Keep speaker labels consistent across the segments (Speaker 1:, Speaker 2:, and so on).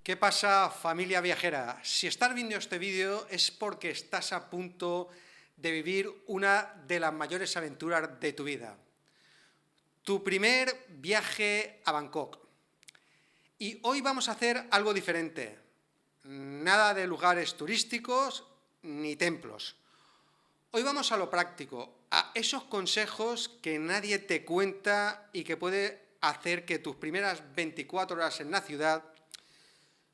Speaker 1: ¿Qué pasa, familia viajera? Si estás viendo este vídeo es porque estás a punto de vivir una de las mayores aventuras de tu vida. Tu primer viaje a Bangkok. Y hoy vamos a hacer algo diferente. Nada de lugares turísticos ni templos. Hoy vamos a lo práctico, a esos consejos que nadie te cuenta y que puede hacer que tus primeras 24 horas en la ciudad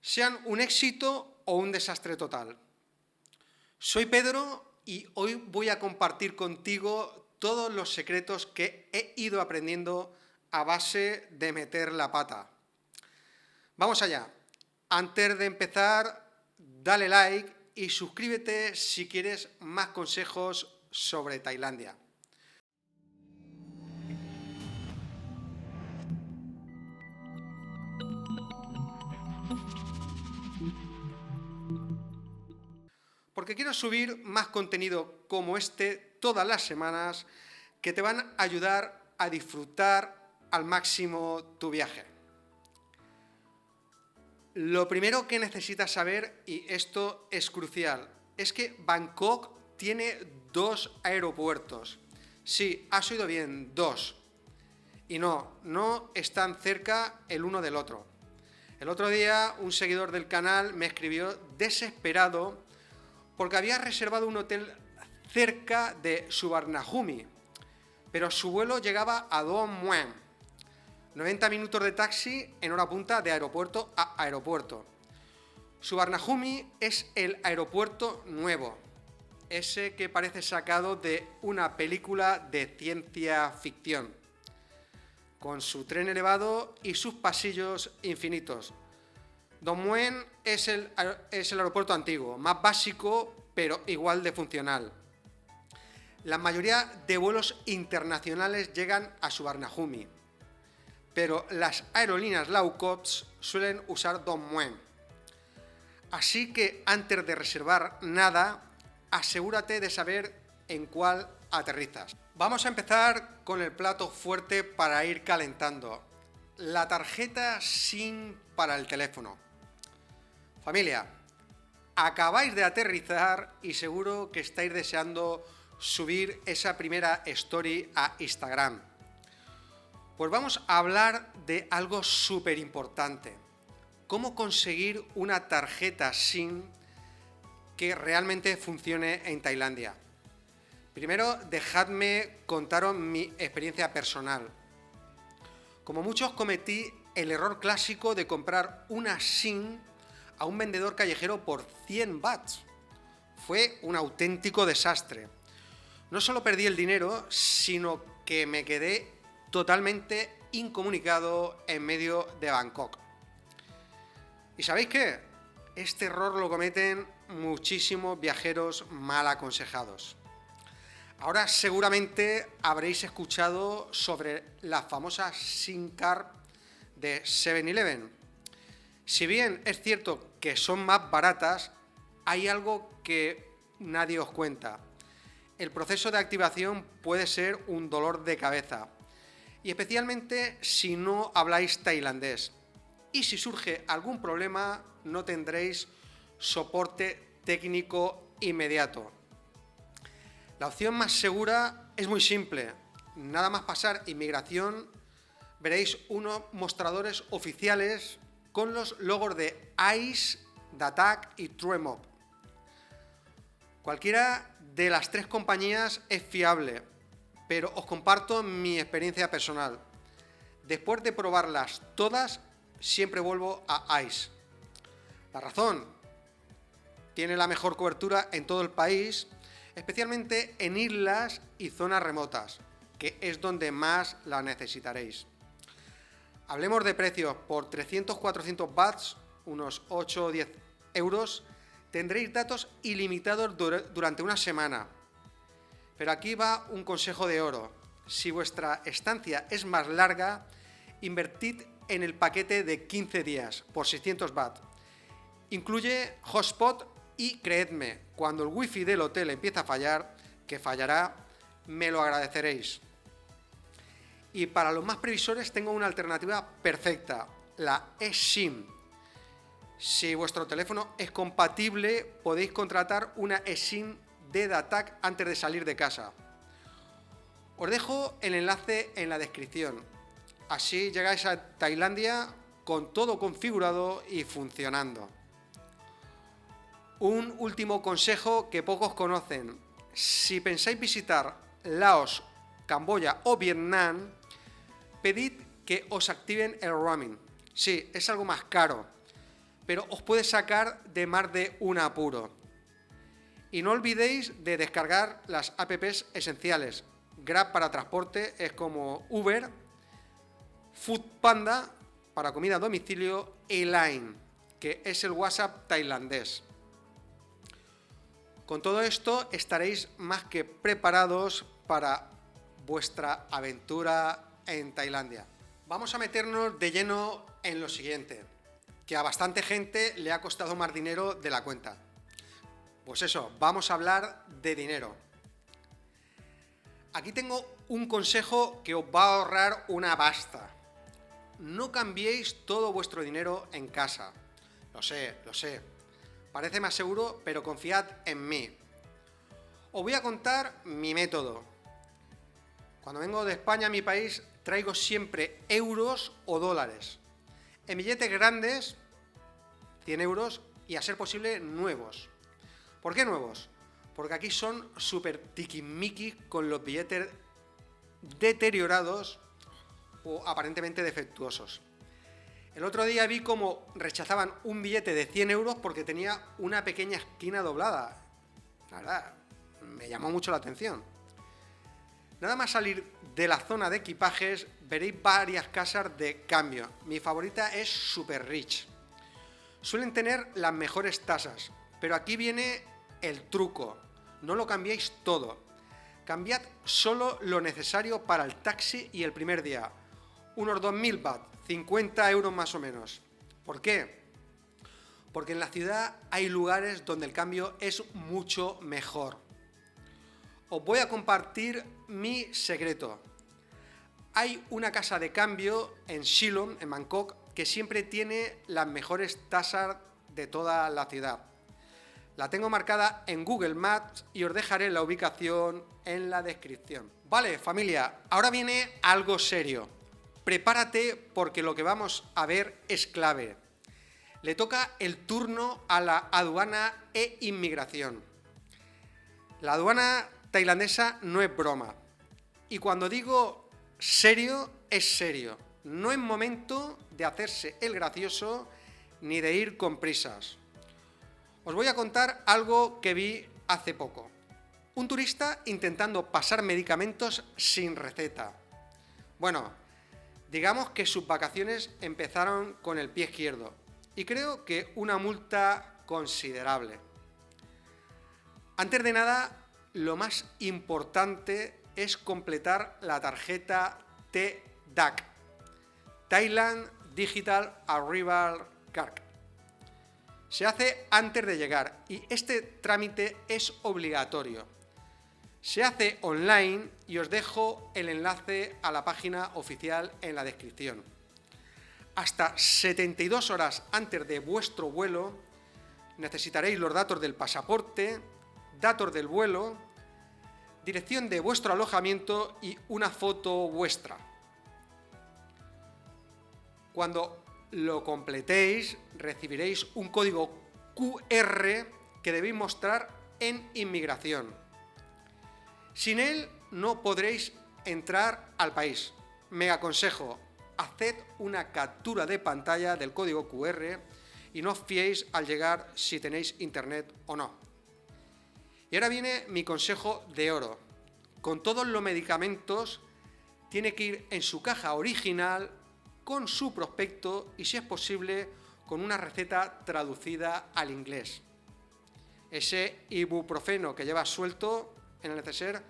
Speaker 1: sean un éxito o un desastre total. Soy Pedro y hoy voy a compartir contigo todos los secretos que he ido aprendiendo a base de meter la pata. Vamos allá. Antes de empezar, dale like y suscríbete si quieres más consejos sobre Tailandia. Porque quiero subir más contenido como este todas las semanas que te van a ayudar a disfrutar al máximo tu viaje. Lo primero que necesitas saber, y esto es crucial, es que Bangkok tiene dos aeropuertos. Sí, has oído bien, dos. Y no están cerca el uno del otro. El otro día un seguidor del canal me escribió desesperado porque había reservado un hotel cerca de Suvarnabhumi, pero su vuelo llegaba a Don Mueang. 90 minutos de taxi en hora punta de aeropuerto a aeropuerto. Suvarnabhumi es el aeropuerto nuevo, ese que parece sacado de una película de ciencia ficción, con su tren elevado y sus pasillos infinitos. Don Mueang es el aeropuerto antiguo, más básico, pero igual de funcional. La mayoría de vuelos internacionales llegan a Suvarnabhumi, pero las aerolíneas low cost suelen usar Don Mueang. Así que antes de reservar nada, asegúrate de saber en cuál aterrizas. Vamos a empezar con el plato fuerte para ir calentando: la tarjeta SIM para el teléfono. Familia, acabáis de aterrizar y seguro que estáis deseando subir esa primera story a Instagram. Pues vamos a hablar de algo súper importante: cómo conseguir una tarjeta SIM que realmente funcione en Tailandia. Primero, dejadme contaros mi experiencia personal. Como muchos, cometí el error clásico de comprar una SIM a un vendedor callejero por 100 bahts. Fue un auténtico desastre. No solo perdí el dinero, sino que me quedé totalmente incomunicado en medio de Bangkok. ¿Y sabéis qué? Este error lo cometen muchísimos viajeros mal aconsejados. Ahora seguramente habréis escuchado sobre la famosa SIM card de 7-Eleven. Si bien es cierto que son más baratas, hay algo que nadie os cuenta. El proceso de activación puede ser un dolor de cabeza, y especialmente si no habláis tailandés. Y si surge algún problema, no tendréis soporte técnico inmediato. La opción más segura es muy simple. Nada más pasar inmigración, veréis unos mostradores oficiales con los logos de ICE, Datak y Tremop. Cualquiera de las tres compañías es fiable, pero os comparto mi experiencia personal. Después de probarlas todas, siempre vuelvo a ICE. La razón: tiene la mejor cobertura en todo el país, especialmente en islas y zonas remotas, que es donde más la necesitaréis. Hablemos de precios. Por 300-400 bahts, unos 8 o 10 euros, tendréis datos ilimitados durante una semana. Pero aquí va un consejo de oro: si vuestra estancia es más larga, invertid en el paquete de 15 días por 600 baht. Incluye hotspot y, creedme, cuando el wifi del hotel empiece a fallar, que fallará, me lo agradeceréis. Y para los más previsores tengo una alternativa perfecta: la eSIM. Si vuestro teléfono es compatible, podéis contratar una SIM de DataC antes de salir de casa. Os dejo el enlace en la descripción. Así llegáis a Tailandia con todo configurado y funcionando. Un último consejo que pocos conocen. Si pensáis visitar Laos, Camboya o Vietnam, pedid que os activen el roaming. Sí, es algo más caro, pero os puede sacar de más de un apuro. Y no olvidéis de descargar las apps esenciales. Grab para transporte es como Uber, Foodpanda para comida a domicilio y Line, que es el WhatsApp tailandés. Con todo esto estaréis más que preparados para vuestra aventura en Tailandia. Vamos a meternos de lleno en lo siguiente, que a bastante gente le ha costado más dinero de la cuenta. Pues eso, vamos a hablar de dinero. Aquí tengo un consejo que os va a ahorrar una pasta. No cambiéis todo vuestro dinero en casa. Lo sé. Parece más seguro, pero confiad en mí. Os voy a contar mi método. Cuando vengo de España a mi país, traigo siempre euros o dólares. En billetes grandes, 100 euros, y a ser posible nuevos. ¿Por qué nuevos? Porque aquí son súper tiquismiquis con los billetes deteriorados o aparentemente defectuosos. El otro día vi cómo rechazaban un billete de 100 euros porque tenía una pequeña esquina doblada. La verdad, me llamó mucho la atención. Nada más salir de la zona de equipajes, veréis varias casas de cambio. Mi favorita es Super Rich. Suelen tener las mejores tasas, pero aquí viene el truco. No lo cambiéis todo. Cambiad solo lo necesario para el taxi y el primer día. Unos 2000 baht, 50 euros más o menos. ¿Por qué? Porque en la ciudad hay lugares donde el cambio es mucho mejor. Os voy a compartir mi secreto. Hay una casa de cambio en Shillong, en Bangkok, que siempre tiene las mejores tasas de toda la ciudad. La tengo marcada en Google Maps y os dejaré la ubicación en la descripción. Vale, familia, ahora viene algo serio. Prepárate porque lo que vamos a ver es clave. Le toca el turno a la aduana e inmigración. La aduana tailandesa no es broma. Y cuando digo serio, es serio. No es momento de hacerse el gracioso ni de ir con prisas. Os voy a contar algo que vi hace poco. Un turista intentando pasar medicamentos sin receta. Bueno, digamos que sus vacaciones empezaron con el pie izquierdo y creo que una multa considerable. Antes de nada, lo más importante es completar la tarjeta TDAC, Thailand Digital Arrival Card. Se hace antes de llegar y este trámite es obligatorio. Se hace online y os dejo el enlace a la página oficial en la descripción. Hasta 72 horas antes de vuestro vuelo necesitaréis los datos del pasaporte, datos del vuelo, dirección de vuestro alojamiento y una foto vuestra. Cuando lo completéis, recibiréis un código QR que debéis mostrar en inmigración. Sin él no podréis entrar al país. Me aconsejo, haced una captura de pantalla del código QR y no os fiéis al llegar si tenéis internet o no. Y ahora viene mi consejo de oro. Con todos los medicamentos tiene que ir en su caja original con su prospecto y, si es posible, con una receta traducida al inglés. Ese ibuprofeno que llevas suelto en el neceser,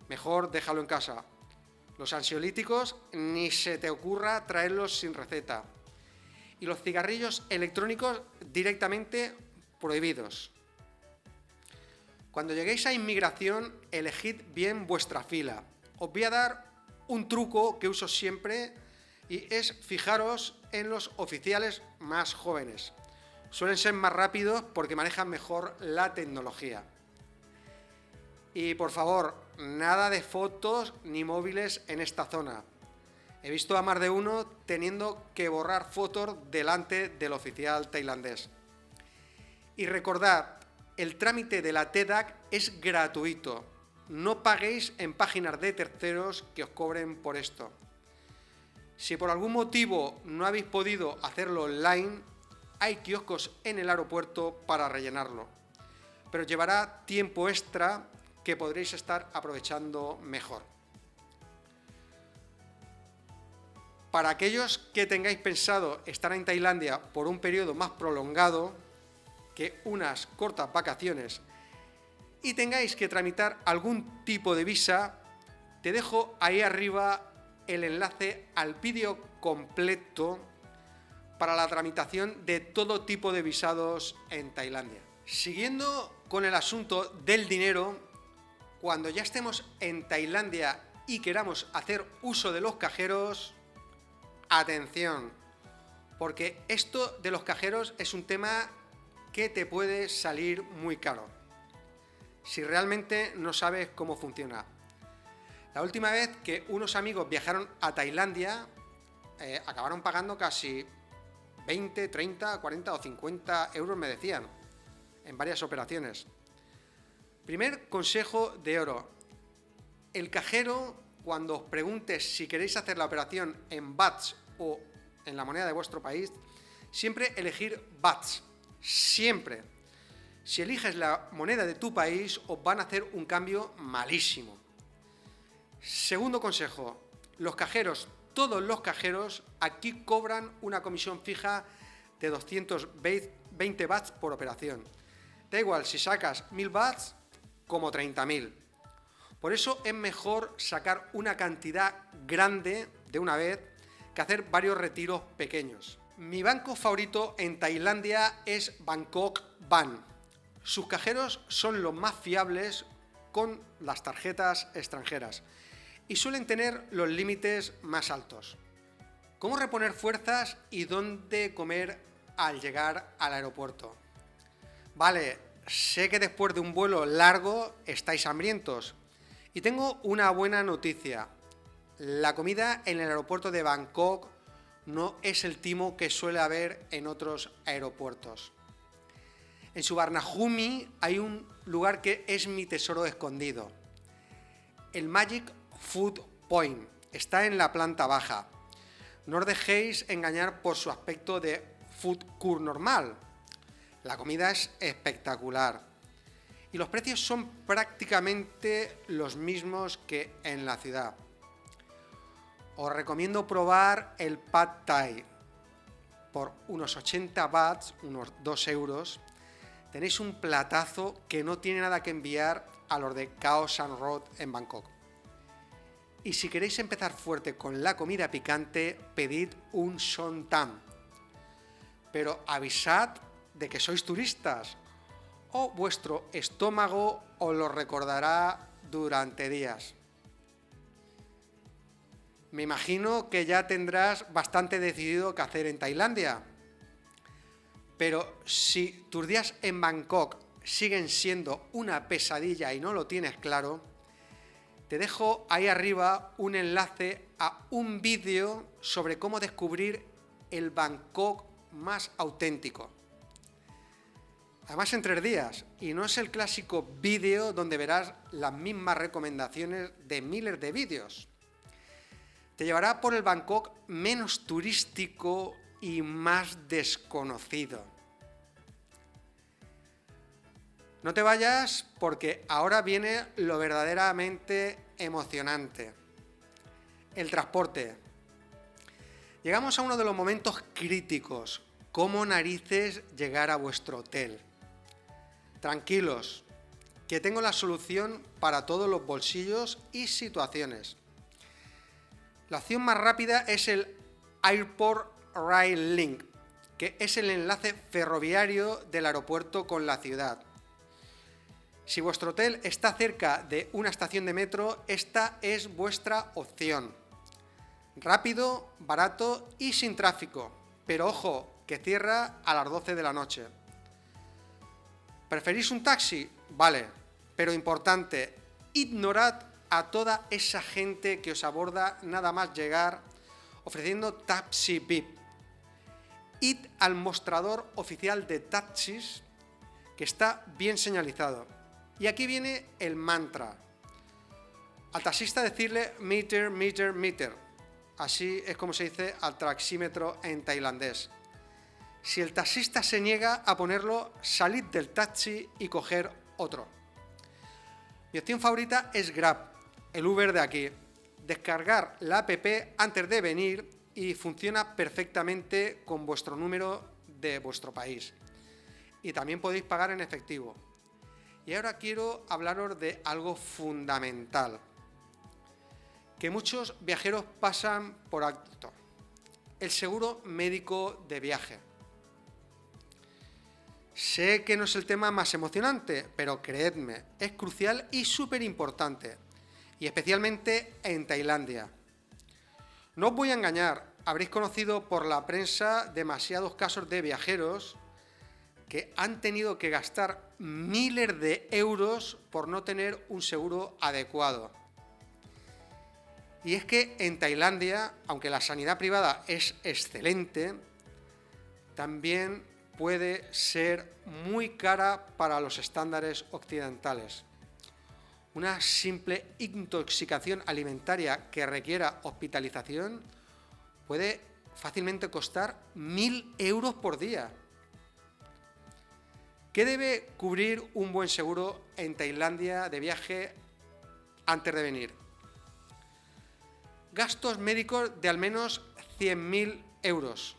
Speaker 1: mejor déjalo en casa. Los ansiolíticos ni se te ocurra traerlos sin receta. Y los cigarrillos electrónicos directamente prohibidos. Cuando lleguéis a inmigración, elegid bien vuestra fila. Os voy a dar un truco que uso siempre y es fijaros en los oficiales más jóvenes. Suelen ser más rápidos porque manejan mejor la tecnología. Y por favor, nada de fotos ni móviles en esta zona. He visto a más de uno teniendo que borrar fotos delante del oficial tailandés. Y recordad, el trámite de la TEDx es gratuito. No paguéis en páginas de terceros que os cobren por esto. Si por algún motivo no habéis podido hacerlo online, hay kioscos en el aeropuerto para rellenarlo. Pero llevará tiempo extra que podréis estar aprovechando mejor. Para aquellos que tengáis pensado estar en Tailandia por un periodo más prolongado que unas cortas vacaciones y tengáis que tramitar algún tipo de visa, te dejo ahí arriba el enlace al vídeo completo para la tramitación de todo tipo de visados en Tailandia. Siguiendo con el asunto del dinero, cuando ya estemos en Tailandia y queramos hacer uso de los cajeros, atención, porque esto de los cajeros es un tema que te puede salir muy caro si realmente no sabes cómo funciona. La última vez que unos amigos viajaron a Tailandia, acabaron pagando casi 20, 30, 40 o 50 euros, me decían, en varias operaciones. Primer consejo de oro: el cajero, cuando os pregunte si queréis hacer la operación en bahts o en la moneda de vuestro país, siempre elegir bahts, siempre. Si eliges la moneda de tu país, os van a hacer un cambio malísimo. Segundo consejo: los cajeros, todos los cajeros, aquí cobran una comisión fija de 220 bahts por operación. Da igual si sacas 1000 bahts como 30.000. Por eso es mejor sacar una cantidad grande de una vez que hacer varios retiros pequeños. Mi banco favorito en Tailandia es Bangkok Bank. Sus cajeros son los más fiables con las tarjetas extranjeras y suelen tener los límites más altos. ¿Cómo reponer fuerzas y dónde comer al llegar al aeropuerto? Vale, sé que después de un vuelo largo estáis hambrientos y tengo una buena noticia. La comida en el aeropuerto de Bangkok no es el timo que suele haber en otros aeropuertos. En Suvarnabhumi hay un lugar que es mi tesoro escondido. El Magic Food Point está en la planta baja. No os dejéis engañar por su aspecto de food court normal. La comida es espectacular y los precios son prácticamente los mismos que en la ciudad. Os recomiendo probar el Pad Thai. Por unos 80 bahts, unos 2 euros, tenéis un platazo que no tiene nada que enviar a los de Khao San Road en Bangkok. Y si queréis empezar fuerte con la comida picante, pedid un Som Tam. Pero avisad de que sois turistas, o vuestro estómago os lo recordará durante días. Me imagino que ya tendrás bastante decidido qué hacer en Tailandia. Pero si tus días en Bangkok siguen siendo una pesadilla y no lo tienes claro, te dejo ahí arriba un enlace a un vídeo sobre cómo descubrir el Bangkok más auténtico. Además en 3 días, y no es el clásico vídeo donde verás las mismas recomendaciones de miles de vídeos. Te llevará por el Bangkok menos turístico y más desconocido. No te vayas porque ahora viene lo verdaderamente emocionante. El transporte. Llegamos a uno de los momentos críticos. ¿Cómo narices llegar a vuestro hotel? Tranquilos, que tengo la solución para todos los bolsillos y situaciones. La opción más rápida es el Airport Rail Link, que es el enlace ferroviario del aeropuerto con la ciudad. Si vuestro hotel está cerca de una estación de metro, esta es vuestra opción. Rápido, barato y sin tráfico. Pero ojo, que cierra a las 12 de la noche. ¿Preferís un taxi? Vale, pero importante, ignorad a toda esa gente que os aborda nada más llegar ofreciendo taxi VIP. Id al mostrador oficial de taxis que está bien señalizado. Y aquí viene el mantra. Al taxista decirle meter, meter, meter. Así es como se dice al taxímetro en tailandés. Si el taxista se niega a ponerlo, salid del taxi y coger otro. Mi opción favorita es Grab, el Uber de aquí. Descargar la app antes de venir y funciona perfectamente con vuestro número de vuestro país. Y también podéis pagar en efectivo. Y ahora quiero hablaros de algo fundamental, que muchos viajeros pasan por alto: el seguro médico de viaje. Sé que no es el tema más emocionante, pero creedme, es crucial y súper importante, y especialmente en Tailandia. No os voy a engañar, habréis conocido por la prensa demasiados casos de viajeros que han tenido que gastar miles de euros por no tener un seguro adecuado. Y es que en Tailandia, aunque la sanidad privada es excelente, también puede ser muy cara para los estándares occidentales. Una simple intoxicación alimentaria que requiera hospitalización puede fácilmente costar 1.000 euros por día. ¿Qué debe cubrir un buen seguro en Tailandia de viaje antes de venir? Gastos médicos de al menos 100.000 euros.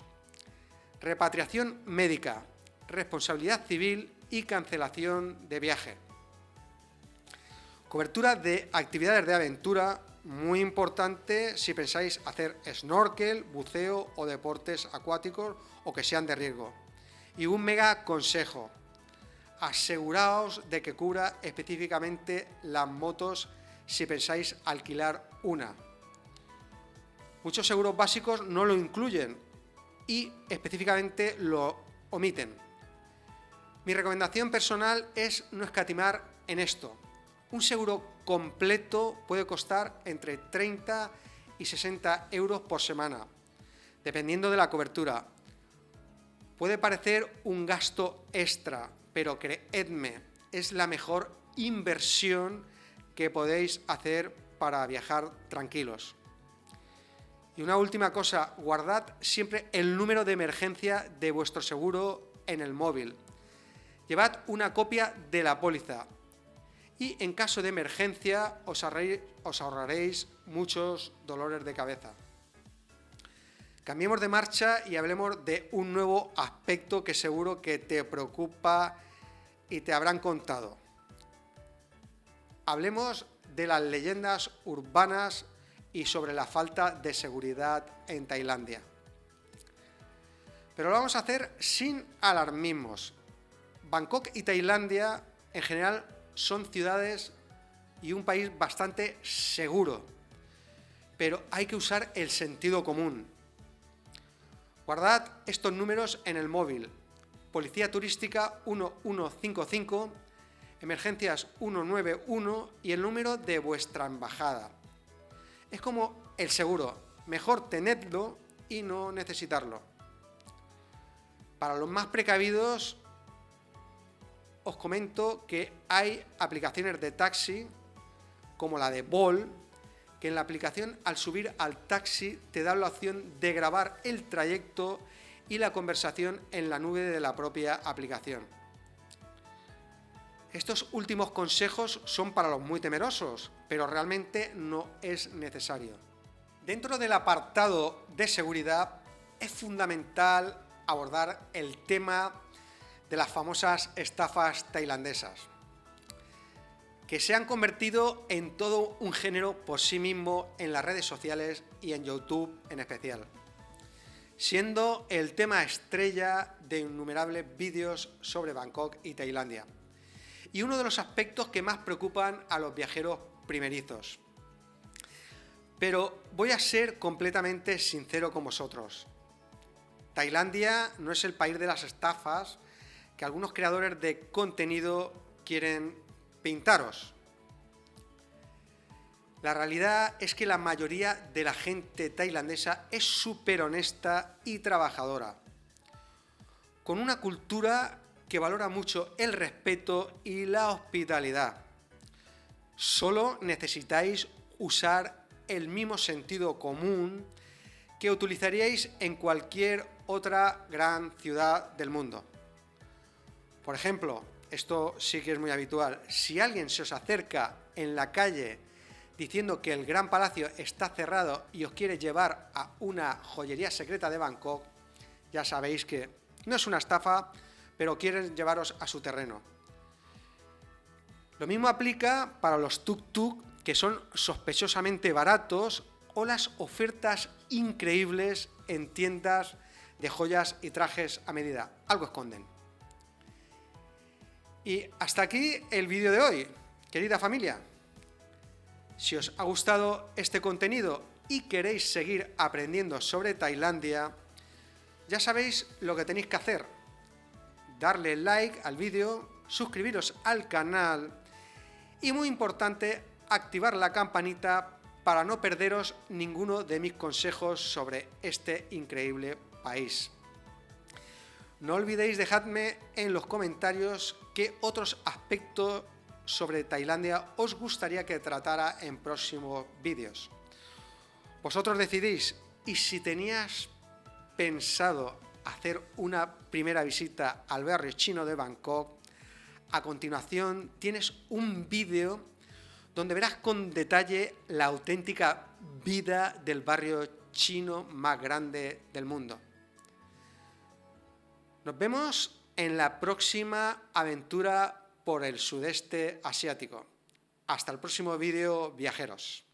Speaker 1: Repatriación médica, responsabilidad civil y cancelación de viaje. Cobertura de actividades de aventura, muy importante si pensáis hacer snorkel, buceo o deportes acuáticos o que sean de riesgo. Y un mega consejo: aseguraos de que cubra específicamente las motos si pensáis alquilar una. Muchos seguros básicos no lo incluyen y específicamente lo omiten. Mi recomendación personal es no escatimar en esto. Un seguro completo puede costar entre 30 y 60 euros por semana, dependiendo de la cobertura. Puede parecer un gasto extra, pero creedme, es la mejor inversión que podéis hacer para viajar tranquilos. Y una última cosa, guardad siempre el número de emergencia de vuestro seguro en el móvil. Llevad una copia de la póliza y en caso de emergencia os ahorraréis muchos dolores de cabeza. Cambiemos de marcha y hablemos de un nuevo aspecto que seguro que te preocupa y te habrán contado. Hablemos de las leyendas urbanas y sobre la falta de seguridad en Tailandia. Pero lo vamos a hacer sin alarmismos. Bangkok y Tailandia en general son ciudades y un país bastante seguro, pero hay que usar el sentido común. Guardad estos números en el móvil: Policía Turística 1155, Emergencias 191 y el número de vuestra embajada. Es como el seguro, mejor tenedlo y no necesitarlo. Para los más precavidos, os comento que hay aplicaciones de taxi, como la de Bolt, que en la aplicación al subir al taxi te da la opción de grabar el trayecto y la conversación en la nube de la propia aplicación. Estos últimos consejos son para los muy temerosos, pero realmente no es necesario. Dentro del apartado de seguridad es fundamental abordar el tema de las famosas estafas tailandesas, que se han convertido en todo un género por sí mismo en las redes sociales y en YouTube en especial, siendo el tema estrella de innumerables vídeos sobre Bangkok y Tailandia, y uno de los aspectos que más preocupan a los viajeros primerizos. Pero voy a ser completamente sincero con vosotros. Tailandia no es el país de las estafas que algunos creadores de contenido quieren pintaros. La realidad es que la mayoría de la gente tailandesa es súper honesta y trabajadora, con una cultura que valora mucho el respeto y la hospitalidad. Solo necesitáis usar el mismo sentido común que utilizaríais en cualquier otra gran ciudad del mundo. Por ejemplo, esto sí que es muy habitual, si alguien se os acerca en la calle diciendo que el Gran Palacio está cerrado y os quiere llevar a una joyería secreta de Bangkok, ya sabéis que no es una estafa, pero quieren llevaros a su terreno. Lo mismo aplica para los tuk-tuk, que son sospechosamente baratos, o las ofertas increíbles en tiendas de joyas y trajes a medida. Algo esconden. Y hasta aquí el vídeo de hoy, querida familia. Si os ha gustado este contenido y queréis seguir aprendiendo sobre Tailandia, ya sabéis lo que tenéis que hacer. Darle like al vídeo, suscribiros al canal y, muy importante, activar la campanita para no perderos ninguno de mis consejos sobre este increíble país. No olvidéis dejadme en los comentarios qué otros aspectos sobre Tailandia os gustaría que tratara en próximos vídeos. Vosotros decidís, y si tenías pensado hacer una primera visita al barrio chino de Bangkok, a continuación tienes un vídeo donde verás con detalle la auténtica vida del barrio chino más grande del mundo. Nos vemos en la próxima aventura por el sudeste asiático. Hasta el próximo vídeo, viajeros.